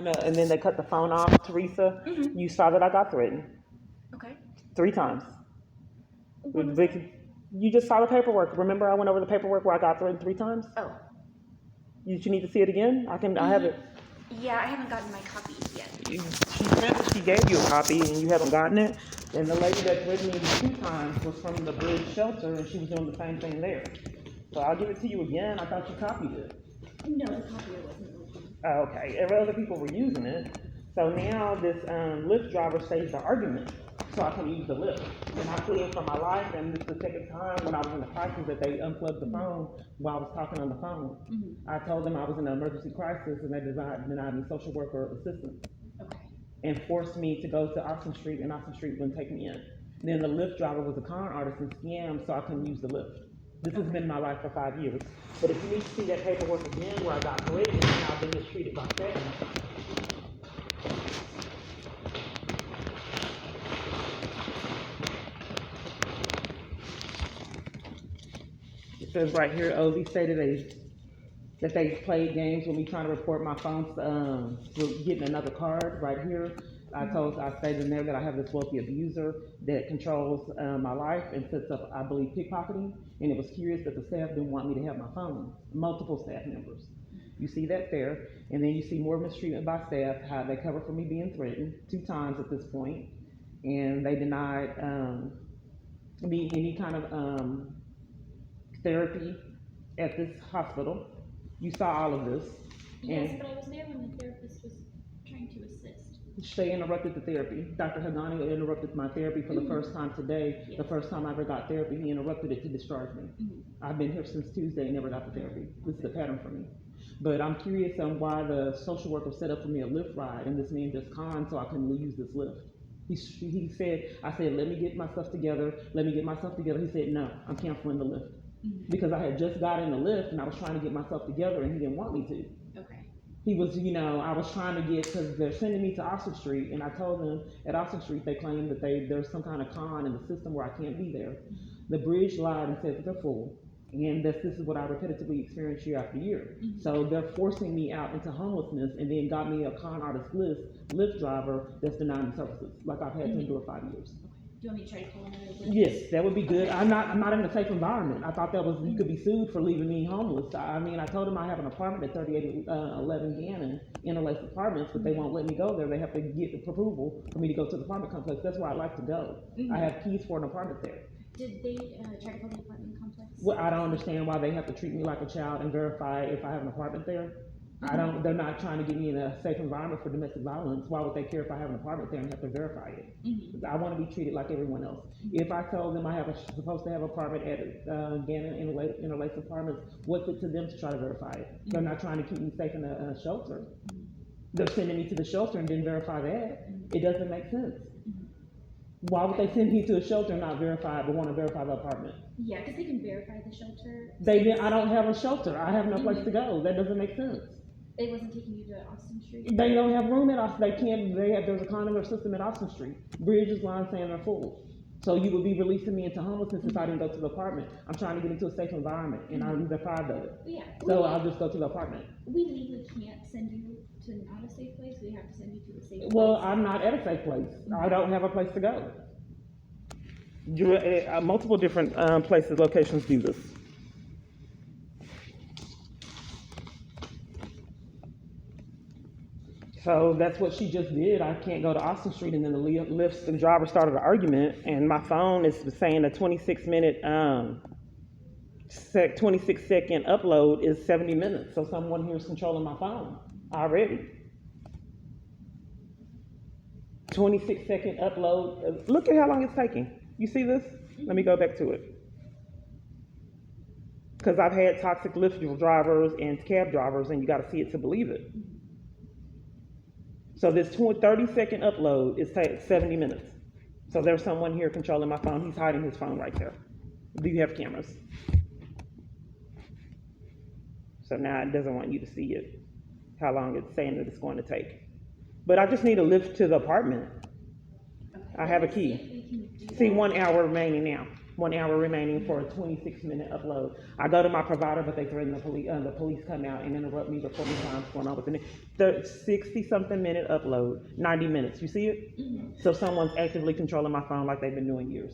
And then they cut the phone off, Teresa. Mm-hmm. You saw that I got threatened Okay. 3 times. What was that? You just saw the paperwork. Remember I went over the paperwork where I got threatened 3 times? Oh. You need to see it again? I have it. Yeah, I haven't gotten my copies yet. She said that she gave you a copy and you haven't gotten it. And the lady that threatened me 2 times was from the Bridge shelter and she was doing the same thing there. So I'll give it to you again. I thought you copied it. No, the copier wasn't working. Oh, okay. And other people were using it. So now this Lyft driver staged the argument so I can use the Lyft. And I fled for my life, and this is the second time when I was in the crisis that they unplugged the phone while I was talking on the phone. Mm-hmm. I told them I was in an emergency crisis and they denied me social worker assistance. Okay. And forced me to go to Austin Street, and Austin Street wouldn't take me in. Then the Lyft driver was a con artist and scammed, so I couldn't use the Lyft. This has been my life for 5 years. But if you need to see that paperwork again where I got threatened and I've been mistreated by staff. It says right here, OZ stated that they played games with me trying to report my phones for getting another card right here. I stated in there that I have this wealthy abuser that controls my life and sets up, I believe, pickpocketing. And it was curious that the staff didn't want me to have my phone, multiple staff members. You see that there. And then you see more mistreatment by staff, how they cover for me being threatened 2 times at this point. And they denied me any kind of therapy at this hospital. You saw all of this. Yes, but I was there when the therapist was trying to assist. They interrupted the therapy. Dr. Hagani interrupted my therapy for the first time today. Yes. The first time I ever got therapy, he interrupted it to discharge me. I've been here since Tuesday and never got the therapy. This is a pattern for me. But I'm curious on why the social worker set up for me a Lyft ride and this man just conned so I couldn't use this Lyft. He said, I said, let me get my stuff together. He said, no, I'm canceling the Lyft. Because I had just got in the Lyft and I was trying to get myself together and he didn't want me to. Okay. He was, I was trying to get, because they're sending me to Austin Street, and I told them at Austin Street they claim that there's some kind of con in the system where I can't be there. The Bridge lied and said that they're full, and this is what I repetitively experience year after year. So they're forcing me out into homelessness and then got me a con artist Lyft driver that's denying me services, like I've had to endure 5 years. Do you want me to try to pull another Lyft? Yes, that would be good. I'm not in a safe environment. I thought that was, you could be sued for leaving me homeless. I mean, I told them I have an apartment at 3811 Gannon, Interlace Apartments, but they won't let me go there. They have to get approval for me to go to the apartment complex. That's where I'd like to go. I have keys for an apartment there. Did they try to call the apartment complex? Well, I don't understand why they have to treat me like a child and verify if I have an apartment there. They're not trying to get me in a safe environment for domestic violence. Why would they care if I have an apartment there and have to verify it? I want to be treated like everyone else. If I told them I supposed to have an apartment at Gannon Interlace Apartments, what's it to them to try to verify it? They're not trying to keep me safe in a shelter. They're sending me to the shelter and didn't verify that. It doesn't make sense. Why would they send me to a shelter and not verify it, but want to verify the apartment? Yeah, because they can verify the shelter. I don't have a shelter. I have no place to go. That doesn't make sense. It wasn't taking you to Austin Street? They don't have room at Austin. There's a condomer system at Austin Street. Bridge is line saying they're full. So you would be releasing me into homelessness if I didn't go to the apartment. I'm trying to get into a safe environment and I'm deprived of it. Yeah. So I'll just go to the apartment. We legally can't send you to not a safe place. We have to send you to a safe place. Well, I'm not at a safe place. I don't have a place to go. Multiple different locations do this. So that's what she just did. I can't go to Austin Street, and then the Lyft and driver started an argument, and my phone is saying a 26-minute, 26-second upload is 70 minutes. So someone here is controlling my phone already. 26-second upload. Look at how long it's taking. You see this? Let me go back to it. Because I've had toxic Lyft drivers and cab drivers, and you got to see it to believe it. So this 30-second upload is 70 minutes. So there's someone here controlling my phone. He's hiding his phone right there. Do you have cameras? So now it doesn't want you to see it, how long it's saying that it's going to take. But I just need a lift to the apartment. I have a key. See, 1 hour remaining now. 1 hour remaining for a 26-minute upload. I go to my provider, but they threaten the police come out and interrupt me before the time's going on within the 60-something minute upload, 90 minutes. You see it? So someone's actively controlling my phone like they've been doing years.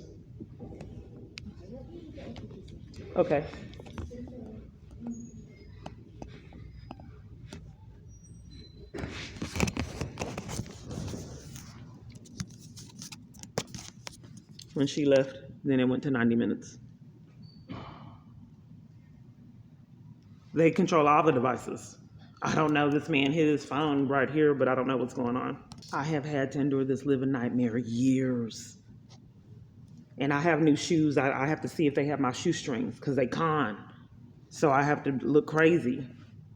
Okay. When she left, then it went to 90 minutes. They control all the devices. I don't know, this man hit his phone right here, but I don't know what's going on. I have had to endure this living nightmare years. And I have new shoes. I have to see if they have my shoestrings because they con. So I have to look crazy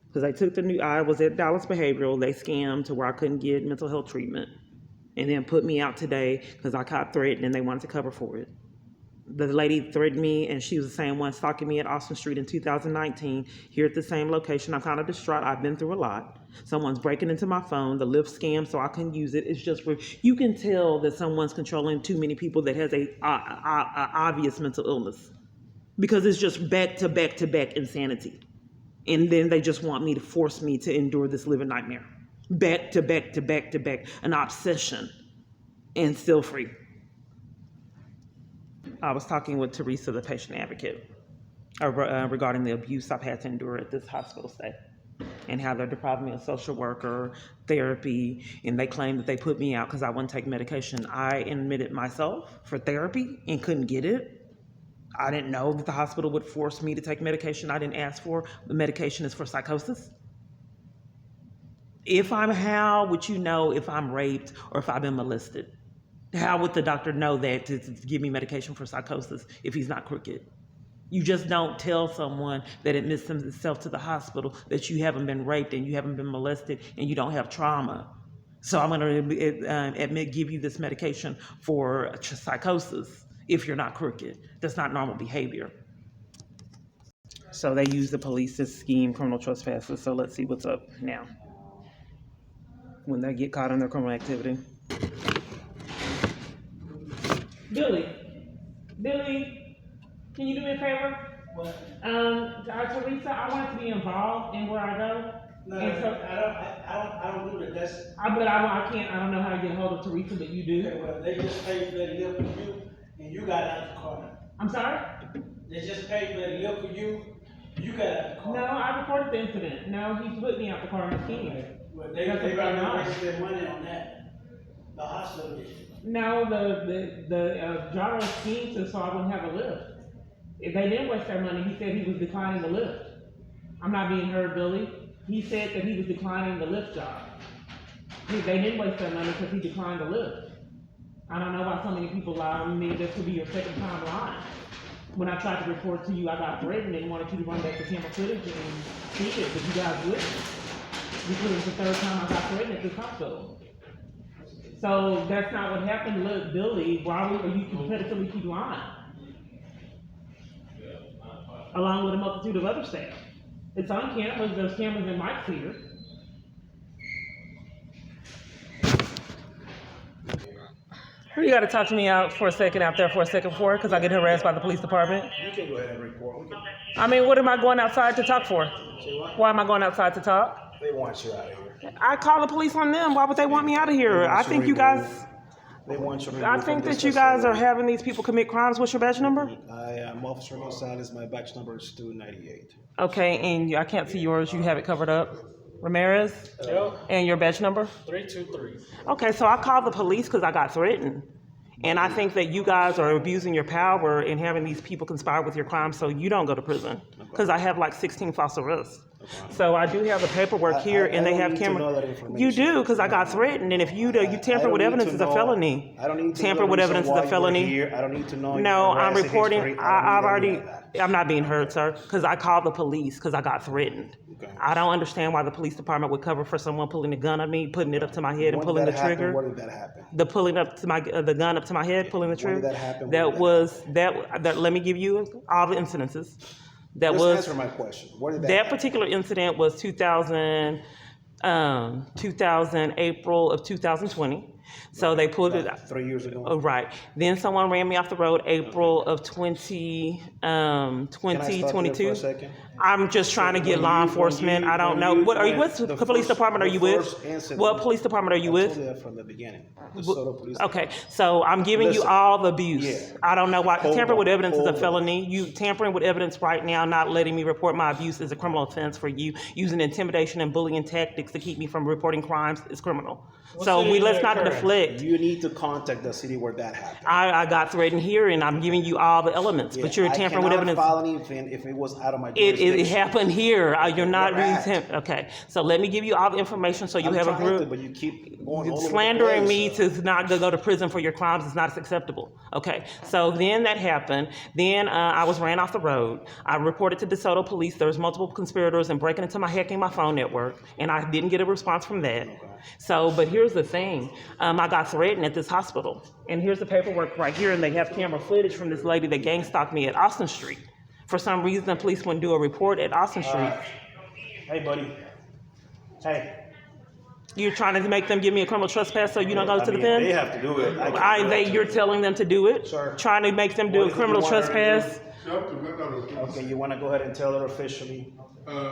because I took I was at Dallas Behavioral. They scammed to where I couldn't get mental health treatment and then put me out today because I got threatened and they wanted to cover for it. The lady threatened me, and she was the same one stalking me at Austin Street in 2019, here at the same location. I'm kind of distraught. I've been through a lot. Someone's breaking into my phone, the Lyft scam, so I can use it. It's just, you can tell that someone's controlling too many people that has a obvious mental illness because it's just back to back to back insanity. And then they just want me to force me to endure this living nightmare. Back to back to back to back, an obsession, and still free. I was talking with Teresa, the patient advocate, regarding the abuse I've had to endure at this hospital stay and how they're depriving me of social worker, therapy, and they claim that they put me out because I wouldn't take medication. I admitted myself for therapy and couldn't get it. I didn't know that the hospital would force me to take medication I didn't ask for. The medication is for psychosis. How would you know if I'm raped or if I've been molested? How would the doctor know that to give me medication for psychosis if he's not crooked? You just don't tell someone that admits themselves to the hospital that you haven't been raped and you haven't been molested and you don't have trauma. So I'm going to give you this medication for psychosis if you're not crooked. That's not normal behavior. So they use the police to scheme criminal trespassers. So let's see what's up now when they get caught in their criminal activity. Billy, can you do me a favor? What? Teresa, I want to be involved in where I go. No, and so, I don't do that. That's. But I can't. I don't know how to get hold of Teresa, but you do. Okay, well, they just paid for that lift for you, and you got out the car. I'm sorry? They just paid for that lift for you. You got out the car. No, I reported the incident. No, he put me out the car in the scheme. Well, they probably wasted their money on that. The hospital did. No, the driver schemed so I wouldn't have a lift. If they didn't waste their money, he said he was declining the lift. I'm not being heard, Billy. He said that he was declining the lift job. They didn't waste their money because he declined the lift. I don't know why so many people lie. I mean, this could be your second time lying. When I tried to report to you, I got threatened and wanted you to run back the camera footage and see it, but you guys wouldn't. Because it was the third time I got threatened at this hospital. So that's not what happened. Look, Billy, why are you competitively keep lying? Along with a multitude of other staff. It's on cameras, there's cameras and mics here. You gotta talk to me out for a second out there for a second for, because I get harassed by the police department. You can go ahead and report. I mean, what am I going outside to talk for? Why am I going outside to talk? They want you out of here. I call the police on them. Why would they want me out of here? I think you guys. They want you. I think that you guys are having these people commit crimes. What's your badge number? I am Officer Gonzalez. My badge number is 298. Okay, and I can't see yours. You have it covered up. Ramirez? Yep. And your badge number? 323. Okay, so I called the police because I got threatened. And I think that you guys are abusing your power and having these people conspire with your crimes so you don't go to prison. Because I have like 16 false arrests. So I do have the paperwork here, and they have camera. You do, because I got threatened, and if you tamper with evidence, it's a felony. I don't need to tamper with evidence is a felony. I don't need to know. No, I'm reporting. I'm not being heard, sir, because I called the police because I got threatened. Okay. I don't understand why the police department would cover for someone pulling a gun at me, putting it up to my head, and pulling the trigger. When did that happen? The pulling up to the gun up to my head, pulling the trigger. When did that happen? That. Let me give you all the incidences. Just answer my question. Where did that particular incident was 2000 April of 2020. So they pulled it. About 3 years ago. Oh, right. Then someone ran me off the road April of Can I stop you there 2022. for a second? I'm just trying to get law enforcement. I don't know. What are you? What police department are you with? What police department are you I with? told you that from the beginning. The Soto Police Okay, so I'm giving you Listen. all the abuse. Yeah. I don't know why. Hold Tampering with on, evidence is a hold on. felony. You tampering with evidence right now, not letting me report my abuse is a criminal offense for you. Using intimidation and bullying tactics to keep me from reporting crimes is criminal. So let's not deflect. You need to contact the city where that happened. I got threatened here, and I'm giving you all the elements. But you're tampering with evidence. I cannot file anything if it was out of my It jurisdiction. happened here. You're not Where at? really okay. So let me give you all the information so you I'm have a trying group. to, but you keep going all over the Slandering me place. to not go to prison for your crimes is not acceptable. Okay, so then that happened. Then I was ran off the road. I reported to DeSoto Police. There was multiple conspirators and breaking into hacking my phone network, and I didn't get a response from that. So, but here's the thing. I got threatened at this hospital, and here's the paperwork right here, and they have camera footage from this lady that gang stalked me at Austin Street. For some reason, the police wouldn't do a report at Austin Street. Hey, buddy. Hey. You're trying to make them give me a criminal trespass so you don't go to the pen? They have to do it. You're telling them to do it? Sir. Trying to make them do What a is it criminal you want her to trespass? Okay, you want to go ahead and tell her officially?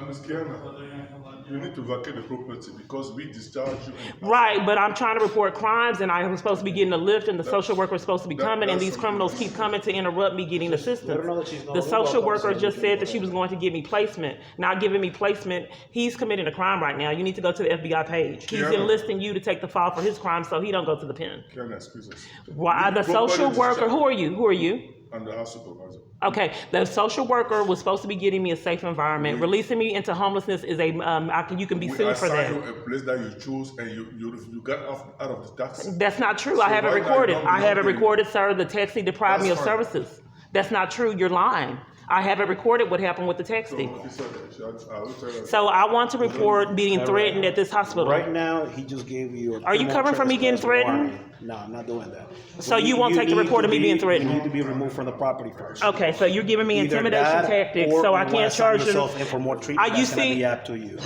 Ms. Kiana, you need to vacate the property because we discharge you. Right, but I'm trying to report crimes, and I was supposed to be getting a lift, and the social worker was supposed to be coming, and these criminals keep coming to interrupt me getting assistance. Let her know that she's not The social welcome, worker so just you can said go that she was going to give me placement. Not giving me placement, he's committing a crime right now. You need to go to the FBI page. He's Yeah. enlisting you to take the fall for his crime so he don't go to the pen. Kiana, excuse us. Why? The Properly social worker, discharge. who are you? Who are you? I'm the house supervisor. Okay, the social worker was supposed to be getting me a safe environment. Releasing me into homelessness is you can be We sued for assign that. you a place that you choose and you got out of the taxi. That's not true. So I have it why not recorded. not I have it doing it? recorded, sir. The taxi deprived me of That's fine. services. That's not true. You're lying. I have it recorded what happened with the taxi. I will tell her. So I want to report being threatened at this hospital. Right now, he just gave you a Are you criminal covering for me getting trespass threatened? warning. No, I'm not doing that. So you won't take the need report to of me being threatened? You need to be removed from the property first. Okay, so you're giving me Either intimidation that, tactics, or so I you can't wanna sign charge you. yourself in for more treatment. You That's gonna see- be up to you.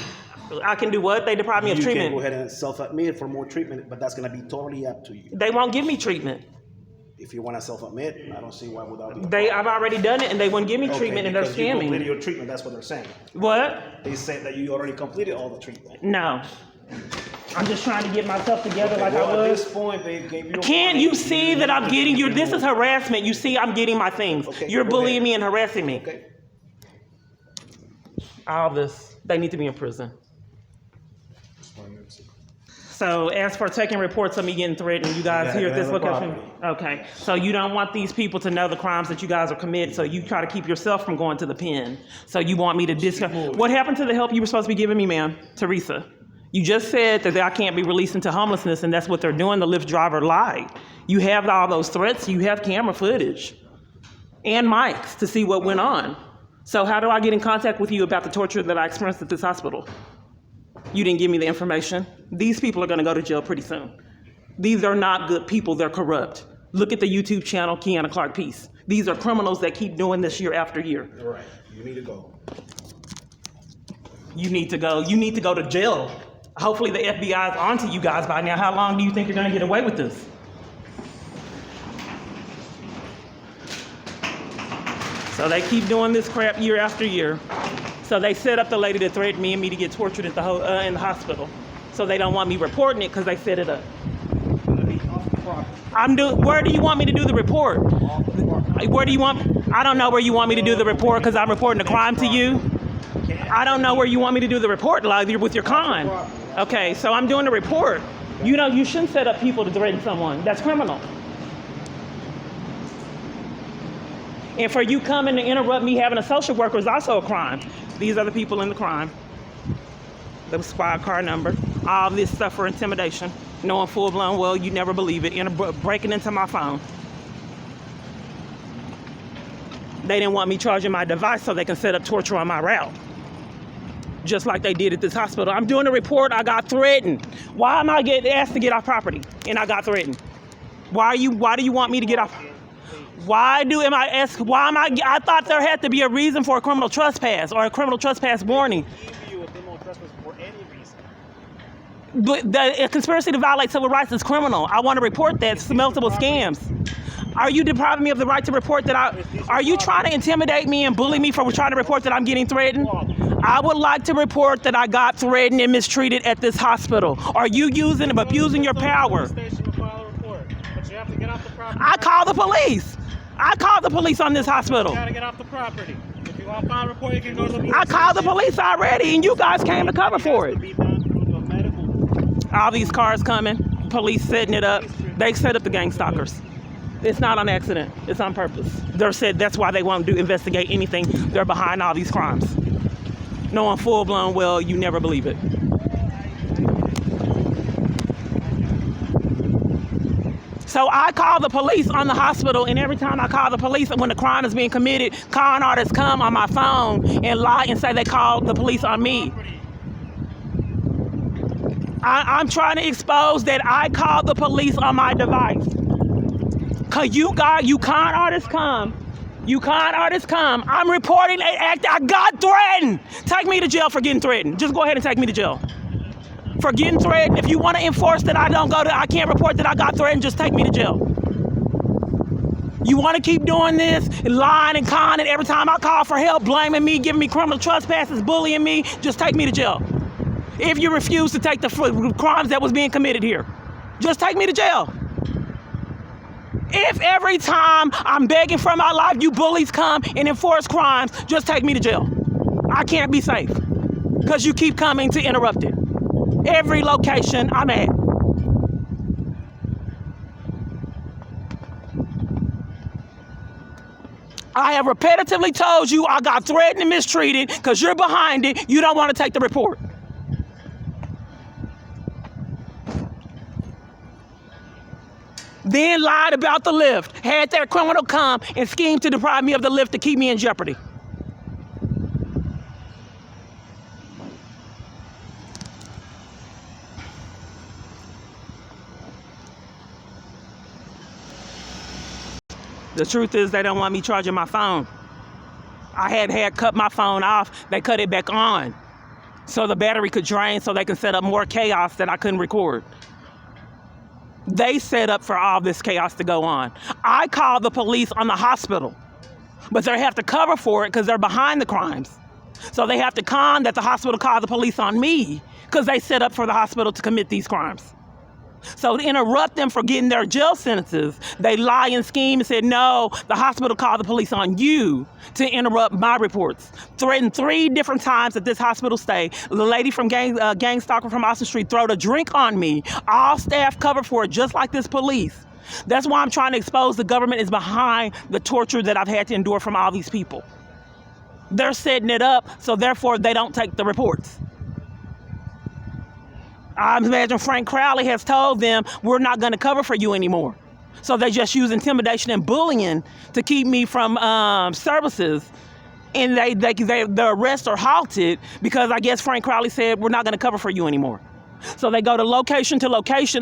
I can do what? They deprive me of You can go treatment. ahead and self-admit for more treatment, but that's gonna be totally up to you. They won't give me treatment. If you want to self-admit, I don't see why without be. I've already done it, and they wouldn't give me Okay, treatment, and they're because you completed scamming. your treatment. That's what they're saying. What? They said that you already completed all the treatment. No. I'm just trying to get myself together like Well, I at was. this point, they gave you. a Can't warning. you see that I'm getting you? This is removed. harassment. You see, I'm getting my things. Okay, You're go bullying ahead. me and harassing me. Okay. All this, they need to be in prison. It's my name, sir. So as for taking reports of me getting threatened, you guys Yeah, here go at this ahead, no location? Okay, so you don't want these people to know the crimes that you guys are committing, so you try to keep yourself from going to the pen. So you want me to discuss. What happened to the help you were supposed to be giving me, ma'am? Teresa? You just said that I can't be released into homelessness, and that's what they're doing. The Lyft driver lied. You have all those threats. You have camera footage and mics to see what went on. So how do I get in contact with you about the torture that I experienced at this hospital? You didn't give me the information. These people are going to go to jail pretty soon. These are not good people. They're corrupt. Look at the YouTube channel, Kiana Clark Peace. These are criminals that keep doing this year after year. All right. You need to go. You need to go. You need to go to jail. Hopefully the FBI is onto you guys by now. How long do you think you're going to get away with this? So they keep doing this crap year after year. So they set up the lady that threatened me and me to get tortured at the in the hospital. So they don't want me reporting it because they set it up. Where do you want me to do the report? Where do you want? I don't know where you want me to do the report because I'm reporting the crime to you. I don't know where you want me to do the report, like you're with your con. Okay, so I'm doing the report. You know, you shouldn't set up people to threaten someone. That's criminal. And for you coming to interrupt me having a social worker is also a crime. These are the people in the crime. The squad car number. All this stuff for intimidation. Knowing full blown, well, you never believe it. Breaking into my phone. They didn't want me charging my device so they can set up torture on my route. Just like they did at this hospital. I'm doing a report, I got threatened. Why am I getting asked to get off property and I got threatened? Why do you want me to get off? I thought there had to be a reason for a criminal trespass or a criminal trespass warning. Give you a criminal trespass for any reason. The conspiracy to violate civil rights is criminal. I want to report that. It's multiple scams. Are you depriving me of the right to report that are you trying to intimidate me and bully me for trying to report that I'm getting threatened? I would like to report that I got threatened and mistreated at this hospital. Are you using and abusing your power? I call the police. I called the police on this hospital. You gotta get off the property. If you want to file a report, you can go to the police I called the police already, and you guys came to cover for it. Be done through the medical. All these cars coming, police setting it up. They set up the gang stalkers. It's not on accident. It's on purpose. They're said that's why they won't investigate anything. They're behind all these crimes. Knowing full blown well, you never believe it. So I call the police on the hospital, and every time I call the police when the crime is being committed, con artists come on my phone and lie and say they called the police on me. I'm trying to expose that I called the police on my device. Cause you con artists come. You con artists come. I'm reporting an act. I got threatened. Take me to jail for getting threatened. Just go ahead and take me to jail. For getting threatened. If you want to enforce that I can't report that I got threatened, just take me to jail. You want to keep doing this, lying and conning every time I call for help, blaming me, giving me criminal trespasses, bullying me, just take me to jail. If you refuse to take the crimes that was being committed here, just take me to jail. If every time I'm begging for my life, you bullies come and enforce crimes, just take me to jail. I can't be safe because you keep coming to interrupt it. Every location I'm at. I have repetitively told you I got threatened and mistreated because you're behind it. You don't want to take the report. Then lied about the lift. Had that criminal come and scheme to deprive me of the lift to keep me in jeopardy. The truth is they don't want me charging my phone. I had cut my phone off. They cut it back on so the battery could drain so they can set up more chaos that I couldn't record. They set up for all this chaos to go on. I called the police on the hospital, but they have to cover for it because they're behind the crimes. So they have to con that the hospital called the police on me because they set up for the hospital to commit these crimes. So to interrupt them for getting their jail sentences, they lie and scheme and said, no, the hospital called the police on you to interrupt my reports. Threatened 3 different times at this hospital stay. The lady from gang stalker from Austin Street throwed a drink on me. All staff covered for it, just like this police. That's why I'm trying to expose the government is behind the torture that I've had to endure from all these people. They're setting it up, so therefore they don't take the reports. I imagine Frank Crowley has told them, we're not going to cover for you anymore. So they just use intimidation and bullying to keep me from services. And the arrests are halted because I guess Frank Crowley said, we're not going to cover for you anymore. So they go to location,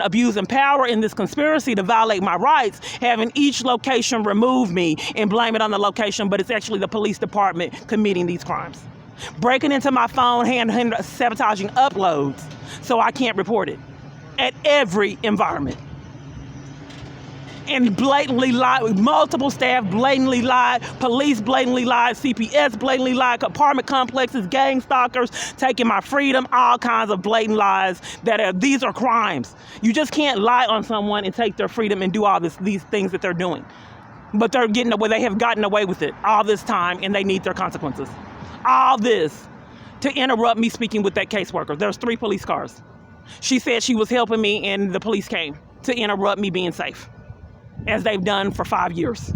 abusing power in this conspiracy to violate my rights, having each location remove me and blame it on the location, but it's actually the police department committing these crimes. Breaking into my phone, sabotaging uploads so I can't report it at every environment. And blatantly lied, multiple staff blatantly lied, police blatantly lied, CPS blatantly lied, apartment complexes, gang stalkers, taking my freedom, all kinds of blatant lies these are crimes. You just can't lie on someone and take their freedom and do all these things that they're doing. But they're getting away, they have gotten away with it all this time and they need their consequences. All this to interrupt me speaking with that caseworker. There's 3 police cars. She said she was helping me and the police came to interrupt me being safe, as they've done for 5 years.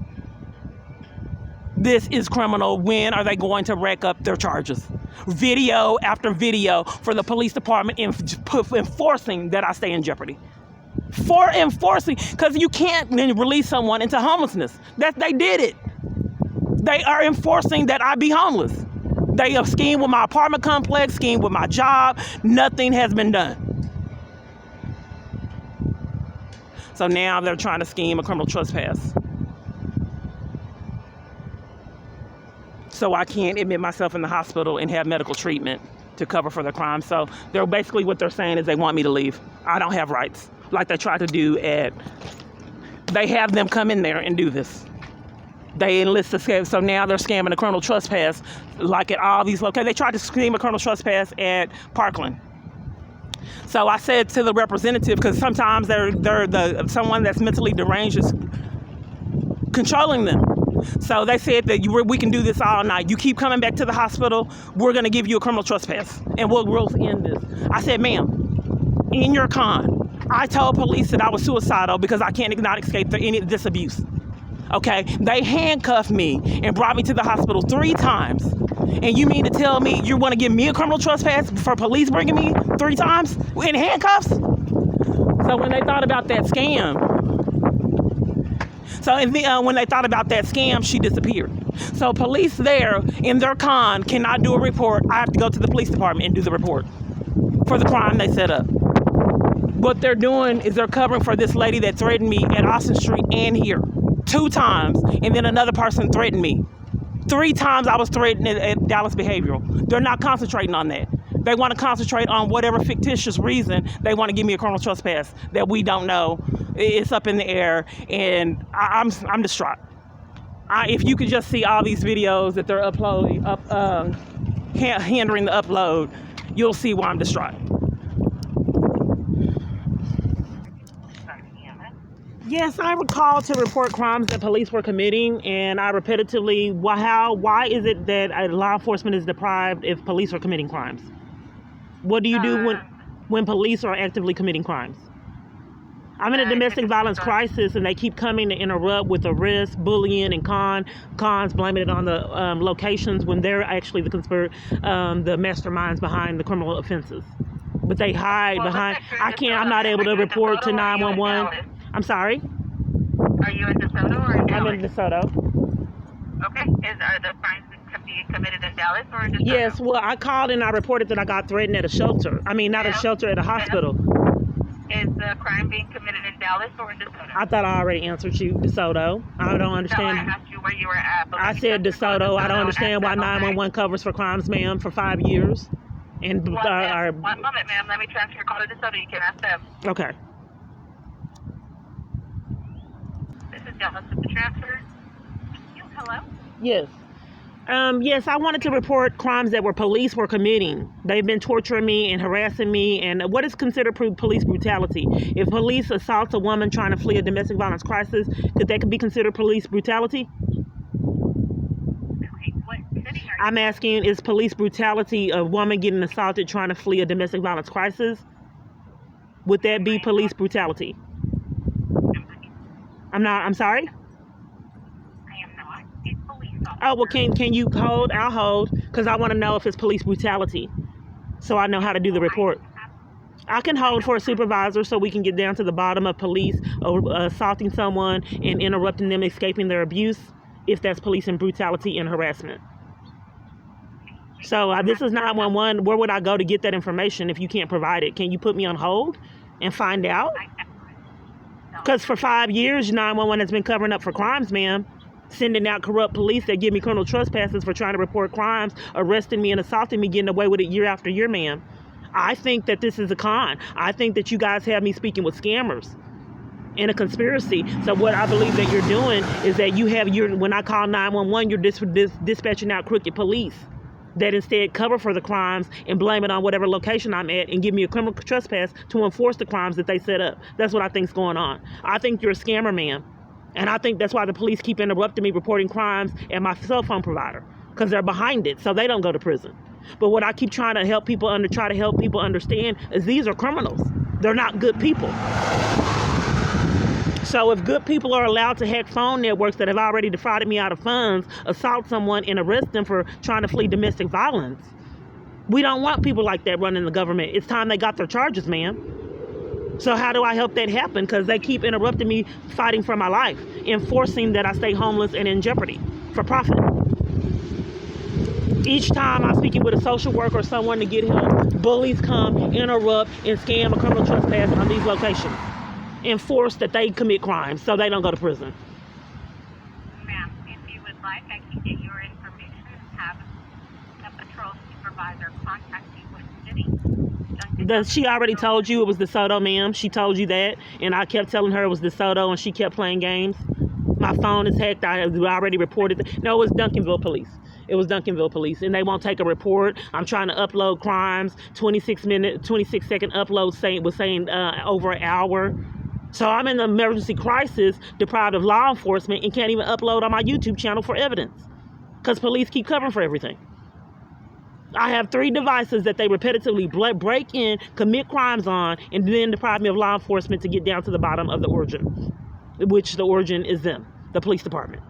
This is criminal. When are they going to rack up their charges? Video after video for the police department enforcing that I stay in jeopardy. For enforcing, because you can't release someone into homelessness. They did it. They are enforcing that I be homeless. They have schemed with my apartment complex, schemed with my job. Nothing has been done. So now they're trying to scheme a criminal trespass. So I can't admit myself in the hospital and have medical treatment to cover for their crime. So they're basically what they're saying is they want me to leave. I don't have rights, like they tried to do they have them come in there and do this. They enlist the scam, so now they're scamming a criminal trespass, like at all these locations. They tried to scheme a criminal trespass at Parkland. So I said to the representative, because sometimes they're someone that's mentally deranged is controlling them. So they said that we can do this all night. You keep coming back to the hospital, we're going to give you a criminal trespass, and we'll end this. I said, ma'am, in your con, I told police that I was suicidal because I can't not escape any of this abuse. Okay, they handcuffed me and brought me to the hospital 3 times. And you mean to tell me you want to give me a criminal trespass for police bringing me 3 times in handcuffs? So when they thought about that scam, she disappeared. So police there in their con cannot do a report. I have to go to the police department and do the report for the crime they set up. What they're doing is they're covering for this lady that threatened me at Austin Street and here 2 times, and then another person threatened me. 3 times I was threatened at Dallas Behavioral. They're not concentrating on that. They want to concentrate on whatever fictitious reason they want to give me a criminal trespass that we don't know. It's up in the air, and I'm distraught. If you could just see all these videos that they're uploading, hindering the upload, you'll see why I'm distraught. Yes, I recall to report crimes that police were committing, and I repetitively, why is it that law enforcement is deprived if police are committing crimes? What do you do when police are actively committing crimes? I'm in a domestic violence crisis, and they keep coming to interrupt with arrests, bullying, and cons blaming it on the locations when they're actually the masterminds behind the criminal offenses. But they hide behind. I'm not able to report to 911. I'm sorry? Are you in DeSoto or in Dallas? I'm in DeSoto. Okay. Are the crimes being committed in Dallas or in DeSoto? Yes, well, I called and I reported that I got threatened at a shelter. Not a shelter, at a hospital. Is the crime being committed in Dallas or in DeSoto? I thought I already answered you, DeSoto. I don't understand. No, I asked you where you were at. I said DeSoto. I don't understand why 911 covers for crimes, ma'am, for 5 years. And one moment, ma'am. Let me transfer your call to DeSoto. You can ask them. Okay. Dallas with the transfer. Hello? Yes. Yes, I wanted to report crimes that police were committing. They've been torturing me and harassing me. And what is considered police brutality? If police assaults a woman trying to flee a domestic violence crisis, could that be considered police brutality? Okay, what setting are you? I'm asking, is police brutality a woman getting assaulted trying to flee a domestic violence crisis? Would that be police brutality? I'm sorry? I am not. It's police officer. Oh, well, can you hold? I'll hold, because I want to know if it's police brutality, so I know how to do the report. I can hold for a supervisor so we can get down to the bottom of police assaulting someone and interrupting them escaping their abuse, if that's police and brutality and harassment. So this is 911. Where would I go to get that information if you can't provide it? Can you put me on hold and find out? Because for 5 years, 911 has been covering up for crimes, ma'am. Sending out corrupt police that give me criminal trespasses for trying to report crimes, arresting me and assaulting me, getting away with it year after year, ma'am. I think that this is a con. I think that you guys have me speaking with scammers in a conspiracy. So what I believe that you're doing is that when I call 911, you're dispatching out crooked police that instead cover for the crimes and blame it on whatever location I'm at and give me a criminal trespass to enforce the crimes that they set up. That's what I think's going on. I think you're a scammer, ma'am. And I think that's why the police keep interrupting me reporting crimes at my cell phone provider, because they're behind it so they don't go to prison. But what I keep trying to help people understand is these are criminals. They're not good people. So if good people are allowed to hack phone networks that have already defrauded me out of funds, assault someone, and arrest them for trying to flee domestic violence, we don't want people like that running the government. It's time they got their charges, ma'am. So how do I help that happen? Because they keep interrupting me fighting for my life, enforcing that I stay homeless and in jeopardy for profit. Each time I'm speaking with a social worker or someone to get help, bullies come, interrupt, and scam a criminal trespass on these locations. Enforce that they commit crimes so they don't go to prison. Ma'am, if you would like, I can get your information and have a patrol supervisor contact you She already told you it was DeSoto, ma'am. She told you that, and I kept telling her it was DeSoto, and she kept playing games. My phone is hacked. I already reported. No, it was Duncanville Police. It was Duncanville Police, and they won't take a report. I'm trying to upload crimes. 26-second upload saying over an hour. So I'm in the emergency crisis, deprived of law enforcement, and can't even upload on my YouTube channel for evidence because police keep covering for everything. I have 3 devices that they repetitively break in, commit crimes on, and then deprive me of law enforcement to get down to the bottom of the origin, which the origin is them, the police department.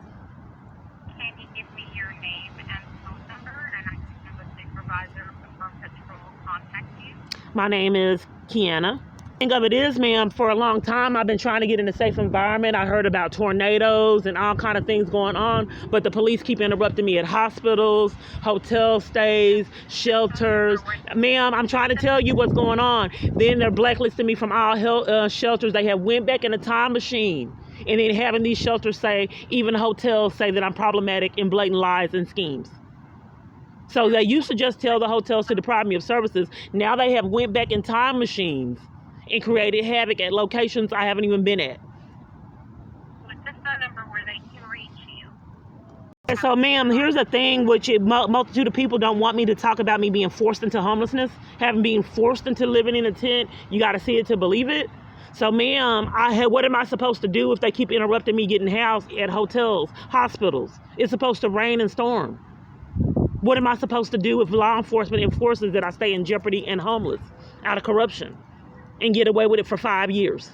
Can you give me your name and phone number, and I can have a supervisor from patrol contact you? My name is Kiana. Thing of it is, ma'am, for a long time I've been trying to get in a safe environment. I heard about tornadoes and all kind of things going on, but the police keep interrupting me at hospitals, hotel stays, shelters. Ma'am, I'm trying to tell you what's going on. Then they're blacklisting me from all health shelters. They have went back in a time machine, and then having these shelters say, even hotels say that I'm problematic and blatant lies and schemes. So they used to just tell the hotels to deprive me of services. Now they have went back in time machines and created havoc at locations I haven't even been at. What's the phone number where they can reach you? And so, ma'am, here's the thing, which a multitude of people don't want me to talk about me being forced into homelessness, having been forced into living in a tent. You got to see it to believe it. So, ma'am, what am I supposed to do if they keep interrupting me getting housed at hotels, hospitals? It's supposed to rain and storm. What am I supposed to do if law enforcement enforces that I stay in jeopardy and homeless out of corruption and get away with it for 5 years?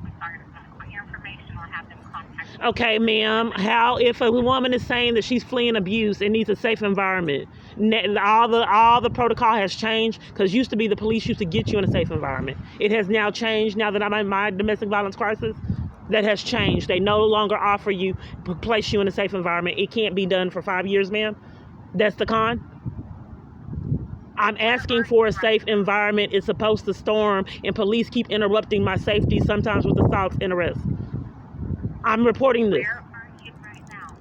I'm sorry to put your information or have them contact you. Okay, ma'am, if a woman is saying that she's fleeing abuse and needs a safe environment, all the protocol has changed, because used to be the police used to get you in a safe environment. It has now changed now that I'm in my domestic violence crisis. That has changed. They no longer offer you, place you in a safe environment. It can't be done for 5 years, ma'am. That's the con. I'm asking for a safe environment. It's supposed to storm, and police keep interrupting my safety, sometimes with assaults and arrests. I'm reporting this. Where are you right now?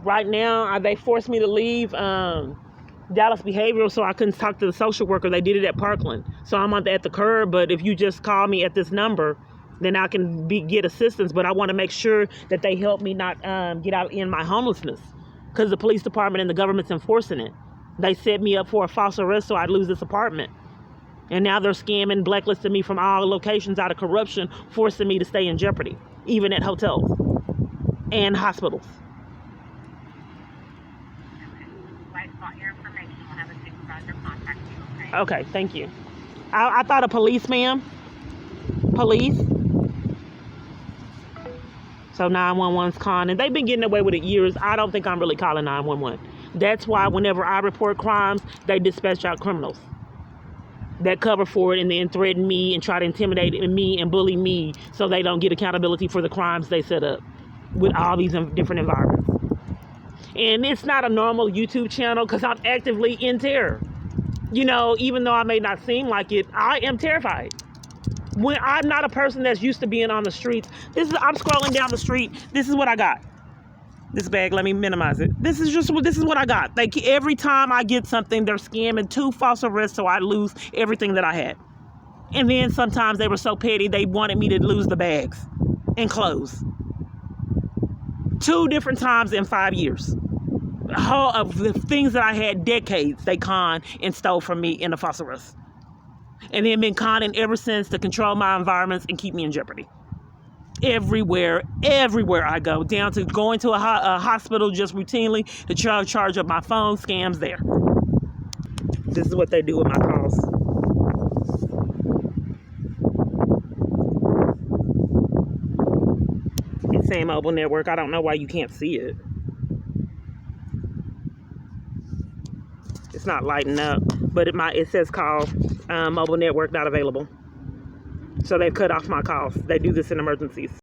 Right now, they forced me to leave Dallas Behavioral so I couldn't talk to the social worker. They did it at Parkland. So I'm at the curb, but if you just call me at this number, then I can get assistance. But I want to make sure that they help me not get out in my homelessness, because the police department and the government's enforcing it. They set me up for a false arrest so I'd lose this apartment. And now they're scamming, blacklisting me from all locations out of corruption, forcing me to stay in jeopardy, even at hotels and hospitals. I got your information. We'll have a supervisor contact you, okay? Okay, thank you. I thought a police, ma'am. Police. So 911's calling, and they've been getting away with it years. I don't think I'm really calling 911. That's why whenever I report crimes, they dispatch out criminals that cover for it and then threaten me and try to intimidate me and bully me so they don't get accountability for the crimes they set up with all these different environments. And it's not a normal YouTube channel because I'm actively in terror. You know, even though I may not seem like it, I am terrified. When I'm not a person that's used to being on the streets. I'm scrolling down the street. This is what I got. This bag, let me minimize it. This is what I got. Every time I get something, they're scamming 2 false arrests so I lose everything that I had. And then sometimes they were so petty, they wanted me to lose the bags and clothes. 2 different times in 5 years. Of the things that I had decades, they conned and stole from me in a false arrest. And then been conning ever since to control my environments and keep me in jeopardy. Everywhere I go, down to going to a hospital just routinely to charge up my phone, scams there. This is what they do with my calls. It's saying mobile network. I don't know why you can't see it. It's not lighting up, but it says call mobile network not available. So they've cut off my calls. They do this in emergencies.